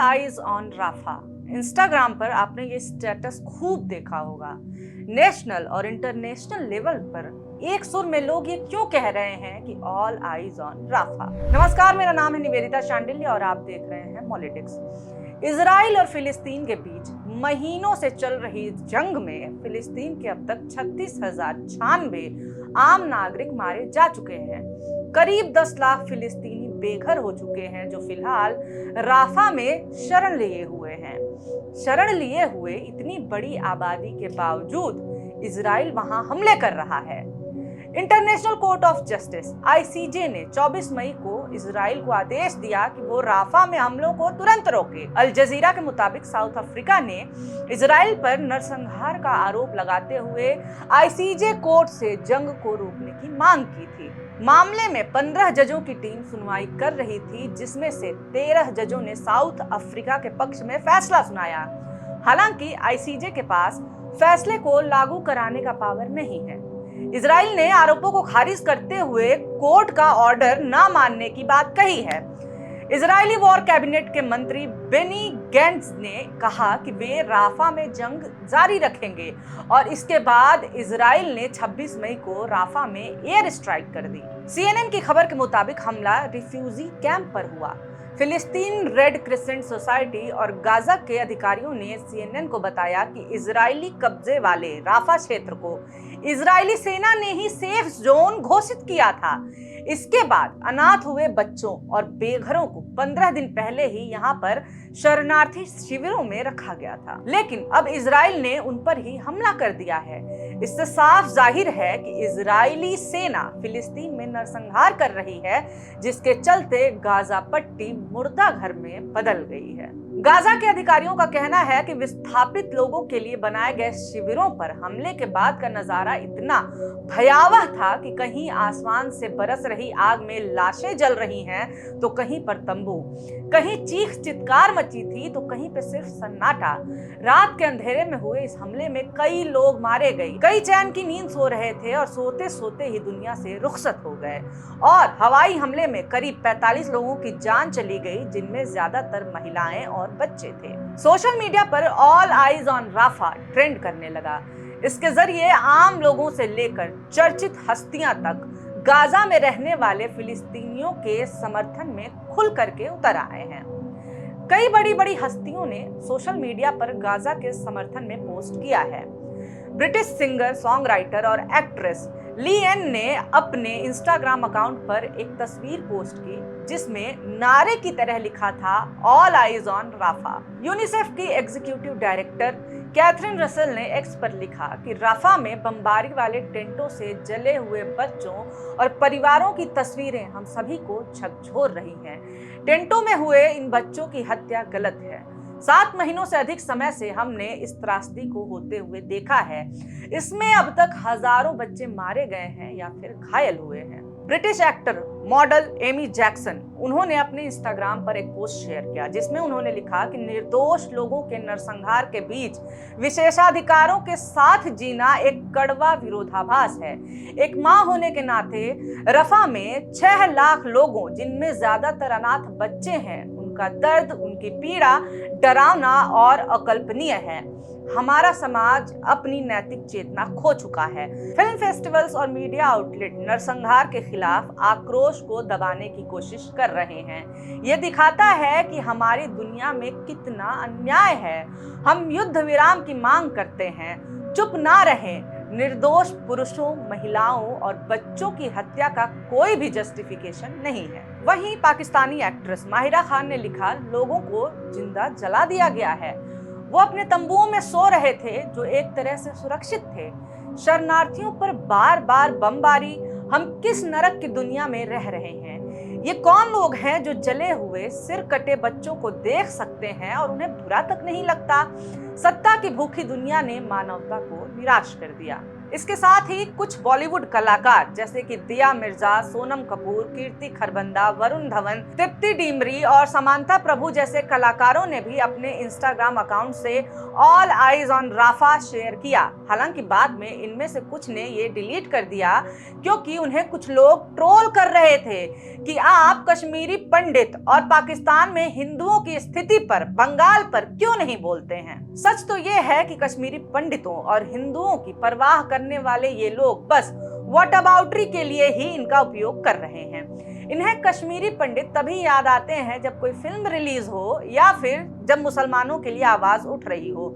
Eyes on Rafa. Instagram पर आपने ये स्टेटस खूब देखा होगा। नेशनल और इंटरनेशनल लेवल पर एक सुर में लोग ये क्यों कह रहे हैं कि ऑल आइज ऑन राफा। नमस्कार, मेरा नाम है निवेदिता शांडिल्य और आप देख रहे हैं पॉलिटिक्स। इजराइल और फिलिस्तीन के बीच महीनों से चल रही जंग में फिलिस्तीन के अब तक 36,096 आम नागरिक मारे जा चुके हैं। करीब 10 लाख फिलिस्तीनी बेघर हो चुके हैं, जो फिलहाल राफा में शरण लिए हुए हैं। शरण लिए हुए इतनी बड़ी आबादी के बावजूद इजराइल वहां हमले कर रहा है। International court of justice (ICJ) ने 24 मई को इजराइल को आदेश दिया कि वो राफा में हमलों को तुरंत रोके। अल जजीरा के मुताबिक साउथ अफ्रीका ने इजराइल पर नरसंहार का आरोप लगाते हुए आईसीजे कोर्ट से जंग को रोकने की मांग की थी। मामले में 15 जजों की टीम सुनवाई कर रही थी, जिसमें से 13 जजों ने साउथ अफ्रीका के पक्ष में फैसला सुनाया। हालांकि आईसीजे के पास फैसले को लागू कराने का पावर नहीं है। इजराइल ने आरोपों को खारिज करते हुए कोर्ट का ऑर्डर न मानने की बात कही है। इजरायली वॉर कैबिनेट के मंत्री बेनी गैंट्स ने कहा कि वे राफा में जंग जारी रखेंगे और इसके बाद इजराइल ने 26 मई को राफा में एयर स्ट्राइक कर दी। सीएनएन की खबर के मुताबिक हमला रिफ्यूजी कैंप पर हुआ। फिलिस्तीन रेड क्रिसेंट सोसाइटी और गाजा के अधिकारियों ने सीएनएन को बताया कि इजरायली कब्जे वाले राफा क्षेत्र को इजरायली सेना ने ही सेफ जोन घोषित किया था। इसके बाद अनाथ हुए बच्चों और बेघरों को 15 दिन पहले ही यहां पर शरणार्थी शिविरों में रखा गया था, लेकिन अब इजराइल ने उन पर ही हमला कर दिया है। इससे साफ जाहिर है कि इजरायली सेना फिलिस्तीन में नरसंहार कर रही है, जिसके चलते गाजा पट्टी मुर्दा घर में बदल गई है। गाजा के अधिकारियों का कहना है कि विस्थापित लोगों के लिए बनाए गए शिविरों पर हमले के बाद का नजारा इतना भयावह था कि कहीं आसमान से बरस रही आग में लाशें जल रही हैं, तो कहीं पर तंबू, कहीं चीख चित्कार मची थी, तो कहीं पे सिर्फ सन्नाटा। रात के अंधेरे में हुए इस हमले में कई लोग मारे गए, कई चैन की नींद सो रहे थे और सोते सोते ही दुनिया से रुखसत हो गए। और हवाई हमले में करीब 45 लोगों की जान चली गई, जिनमें ज्यादातर महिलाएं और बच्चे थे। सोशल मीडिया पर all eyes on Rafah trend करने लगा। इसके जरिए आम लोगों से लेकर चर्चित हस्तियां तक गाजा में रहने वाले फिलिस्तीनियों के समर्थन में खुल करके उतर आए हैं। कई बड़ी बड़ी हस्तियों ने सोशल मीडिया पर गाजा के समर्थन में पोस्ट किया है। ब्रिटिश सिंगर, सॉन्ग राइटर और एक्ट्रेस ली एन ने अपने इंस्टाग्राम अकाउंट पर एक तस्वीर पोस्ट की, जिसमें नारे की तरह लिखा था all eyes on Rafah. UNICEF की एग्जीक्यूटिव डायरेक्टर कैथरीन रसेल ने एक्स पर लिखा कि राफा में बमबारी वाले टेंटों से जले हुए बच्चों और परिवारों की तस्वीरें हम सभी को झकझोर रही हैं। टेंटों में हुए इन बच्चों की हत्या गलत है। 7 महीनों से अधिक समय से हमने इस त्रासदी को होते हुए देखा है। इसमें अब तक हजारों बच्चे मारे गए हैं या फिर घायल हुए हैं। British actor, model Amy Jackson, उन्होंने अपने इंस्टाग्राम पर एक पोस्ट शेयर किया, जिसमें उन्होंने लिखा कि निर्दोष लोगों के नरसंहार के बीच विशेषाधिकारों के साथ जीना एक कड़वा विरोधाभास है। एक मां होने के नाते रफा में 6 लाख लोगों, जिनमें ज्यादातर अनाथ बच्चे हैं, उनका दर्द, उनकी पीड़ा डरावना और अकल्पनीय है। हमारा समाज अपनी नैतिक चेतना खो चुका है। फिल्म फेस्टिवल्स और मीडिया आउटलेट नरसंहार के खिलाफ आक्रोश को दबाने की कोशिश कर रहे हैं। ये दिखाता है कि हमारी दुनिया में कितना अन्याय है। हम युद्ध विराम की मांग करते हैं, चुप ना रहें। निर्दोष पुरुषों, महिलाओं और बच्चों की हत्या का कोई भी जस्टिफिकेशन नहीं है। वहीं पाकिस्तानी एक्ट्रेस माहिरा खान ने लिखा, लोगों को जिंदा जला दिया गया है। वो अपने तंबुओं में सो रहे थे, जो एक तरह से सुरक्षित थे। शरणार्थियों पर बार बार बमबारी। हम किस नरक की दुनिया में रह रहे हैं? ये कौन लोग हैं जो जले हुए, सिर कटे बच्चों को देख सकते हैं और उन्हें बुरा तक नहीं लगता? सत्ता की भूखी दुनिया ने मानवता को निराश कर दिया। इसके साथ ही कुछ बॉलीवुड कलाकार जैसे कि दिया मिर्जा, सोनम कपूर, कीर्ति खरबंदा, वरुण धवन, तृप्ति डिमरी और समांथा प्रभु जैसे कलाकारों ने भी अपने इंस्टाग्राम अकाउंट से all eyes on Rafah share किया। हालांकि बाद में इनमें से कुछ ने ये डिलीट कर दिया क्योंकि उन्हें कुछ लोग ट्रोल कर रहे थे कि आप कश्मीरी पंडित और पाकिस्तान में हिंदुओं की स्थिति पर, बंगाल पर क्यों नहीं बोलते हैं। सच तो ये है कि कश्मीरी पंडितों और हिंदुओं की परवाह करने वाले ये लोग बस व्हाटअबाउटरी के लिए ही इनका उपयोग कर रहे हैं। इन्हें कश्मीरी पंडित तभी याद आते हैं जब कोई फिल्म रिलीज हो या फिर जब मुसलमानों के लिए आवाज उठ रही हो,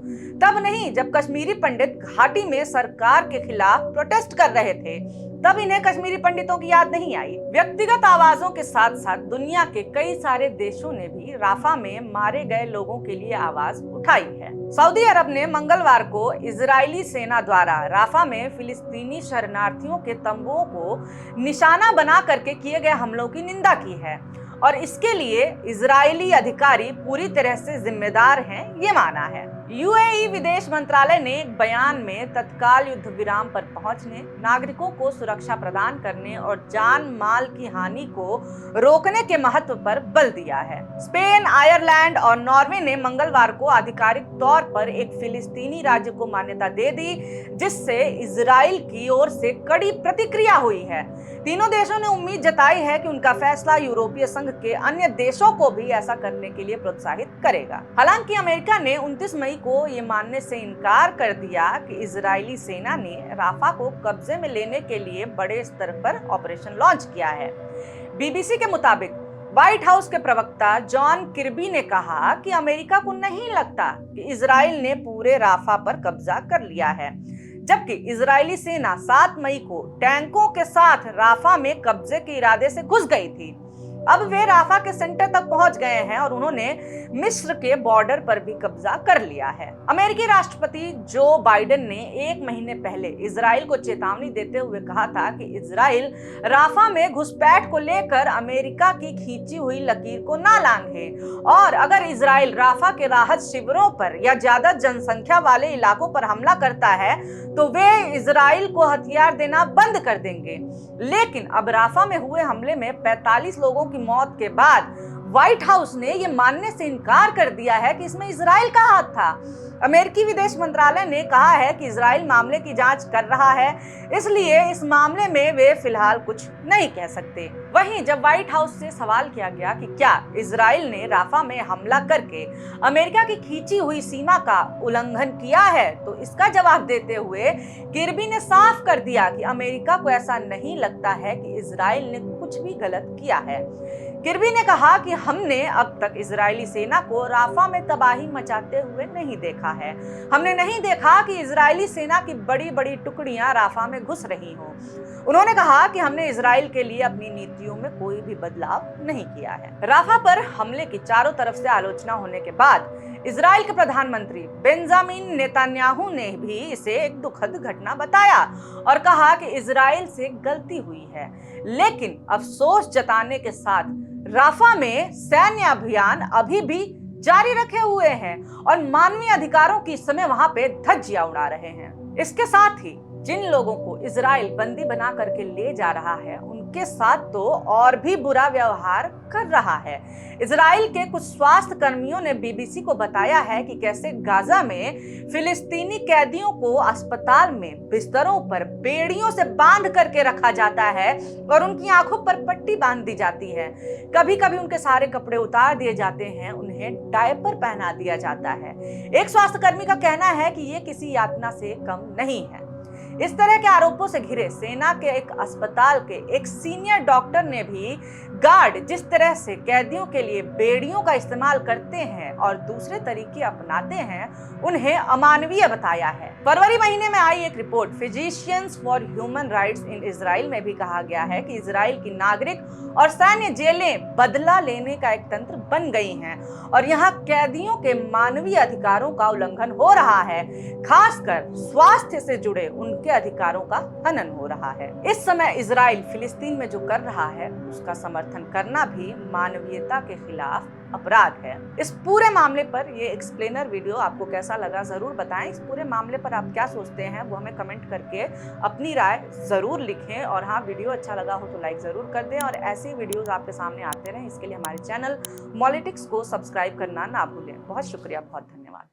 तब नहीं जब कश्मीरी पंडित घाटी में सरकार के खिलाफ प्रोटेस्ट कर रहे थे, तब इन्हें कश्मीरी पंडितों की याद नहीं आई। व्यक्तिगत आवाजों के साथ साथ दुनिया के कई सारे देशों ने भी राफा में मारे गए लोगों के लिए आवाज उठाई है। सऊदी अरब ने मंगलवार को इजरायली सेना द्वारा राफा में फिलिस्तीनी शरणार्थियों के तंबुओं को निशाना बना करके किए गए हमलों की निंदा की है और इसके लिए इजरायली अधिकारी पूरी तरह से जिम्मेदार हैं, ये माना है। यूएई विदेश मंत्रालय ने एक बयान में तत्काल युद्ध विराम पर पहुंचने, नागरिकों को सुरक्षा प्रदान करने और जान माल की हानि को रोकने के महत्व पर बल दिया है। स्पेन, आयरलैंड और नॉर्वे ने मंगलवार को आधिकारिक तौर पर एक फिलिस्तीनी राज्य को मान्यता दे दी, जिससे इजराइल की ओर से कड़ी प्रतिक्रिया हुई है। तीनों देशों ने उम्मीद जताई है कि उनका फैसला यूरोपीय संघ के अन्य देशों को भी ऐसा करने के लिए प्रोत्साहित करेगा। हालांकि अमेरिका ने 29 मई को ये मानने से इनकार कर दिया कि इजरायली सेना ने राफा को कब्जे में लेने के लिए बड़े स्तर पर ऑपरेशन लॉन्च किया है। बीबीसी के मुताबिक व्हाइट हाउस के प्रवक्ता जॉन किर्बी ने कहा कि अमेरिका को नहीं लगता कि इजराइल ने पूरे राफा पर कब्जा कर लिया है, जबकि इजरायली सेना 7 मई को टैंकों के साथ राफा में कब्जे के इरादे से घुस गई थी। अब वे राफा के सेंटर तक पहुंच गए हैं और उन्होंने मिस्र के बॉर्डर पर भी कब्जा कर लिया है। अमेरिकी राष्ट्रपति जो बाइडेन ने 1 महीने पहले इजराइल को चेतावनी देते हुए कहा था कि इजराइल राफा में घुसपैठ को लेकर अमेरिका की खींची हुई लकीर को ना लांघे और अगर इजराइल राफा के राहत शिविरों पर या ज्यादा जनसंख्या वाले इलाकों पर हमला करता है तो वे इजराइल को हथियार देना बंद कर देंगे। लेकिन अब राफा में हुए हमले में 45 लोगों की मौत के बाद व्हाइट हाउस ने यह मानने से इनकार कर दिया है कि इसमें इजराइल का हाथ था। अमेरिकी विदेश मंत्रालय ने कहा है कि इजराइल मामले की जांच कर रहा है, इसलिए इस मामले में वे फिलहाल कुछ नहीं कह सकते। वहीं जब व्हाइट हाउस से सवाल किया गया कि क्या इजराइल ने राफा में हमला करके अमेरिका की खींची हुई सीमा का उल्लंघन किया है, तो इसका जवाब देते हुए किर्बी ने साफ कर दिया कि अमेरिका को ऐसा नहीं लगता है कि इजराइल ने कुछ भी गलत किया है। किर्बी ने कहा कि हमने अब तक इजरायली सेना को राफा में तबाही मचाते हुए नहीं देखा है। हमने नहीं देखा कि इजरायली सेना की बड़ी बड़ी टुकड़ियां राफा में घुस रही हों। उन्होंने कहा कि हमने इजराइल के लिए अपनी नीतियों में कोई भी बदलाव नहीं किया है। राफा पर हमले की चारों तरफ से आलोचना होने के बाद इजराइल के प्रधानमंत्री बेंजामिन नेतन्याहू ने भी इसे एक दुखद घटना बताया और कहा कि इजराइल से गलती हुई है, लेकिन अफसोस जताने के साथ राफा में सैन्य अभियान अभी भी जारी रखे हुए हैं और मानवीय अधिकारों की इस समय वहां पे धज्जियां उड़ा रहे हैं। इसके साथ ही जिन लोगों को इजराइल बंदी बना करके ले जा रहा है, उनके साथ तो और भी बुरा व्यवहार कर रहा है। इजराइल के कुछ स्वास्थ्य कर्मियों ने बीबीसी को बताया है कि कैसे गाजा में फिलिस्तीनी कैदियों को अस्पताल में बिस्तरों पर बेड़ियों से बांध करके रखा जाता है और उनकी आंखों पर पट्टी बांध दी जाती है। कभी कभी उनके सारे कपड़े उतार दिए जाते हैं, उन्हें डायपर पहना दिया जाता है। एक स्वास्थ्य कर्मी का कहना है कि ये किसी यातना से कम नहीं है। इस तरह के आरोपों से घिरे सेना के एक अस्पताल के एक सीनियर डॉक्टर ने भी गार्ड जिस तरह से कैदियों के लिए बेड़ियों का इस्तेमाल करते हैं और दूसरे तरीके अपनाते हैं, उन्हें अमानवीय बताया है। फरवरी महीने में आई एक report physicians for human rights in Israel में भी कहा गया है कि इजराइल की नागरिक और सैन्य जेलें बदला लेने का एक तंत्र बन गई हैं और यहाँ कैदियों के मानवीय अधिकारों का उल्लंघन हो रहा है, खासकर स्वास्थ्य से जुड़े उनके अधिकारों का हनन हो रहा है। इस समय इजराइल फिलिस्तीन में जो कर रहा है उसका समर्थन समर्थन करना भी मानवीयता के खिलाफ अपराध है। इस पूरे मामले पर ये एक्सप्लेनर वीडियो आपको कैसा लगा जरूर बताएं। इस पूरे मामले पर आप क्या सोचते हैं वो हमें कमेंट करके अपनी राय जरूर लिखें। और हाँ, वीडियो अच्छा लगा हो तो लाइक जरूर कर दें और ऐसी वीडियोस आपके सामने आते रहें इसके लिए हमारे चैनल मॉलिटिक्स को सब्सक्राइब करना ना भूलें। बहुत शुक्रिया, बहुत धन्यवाद।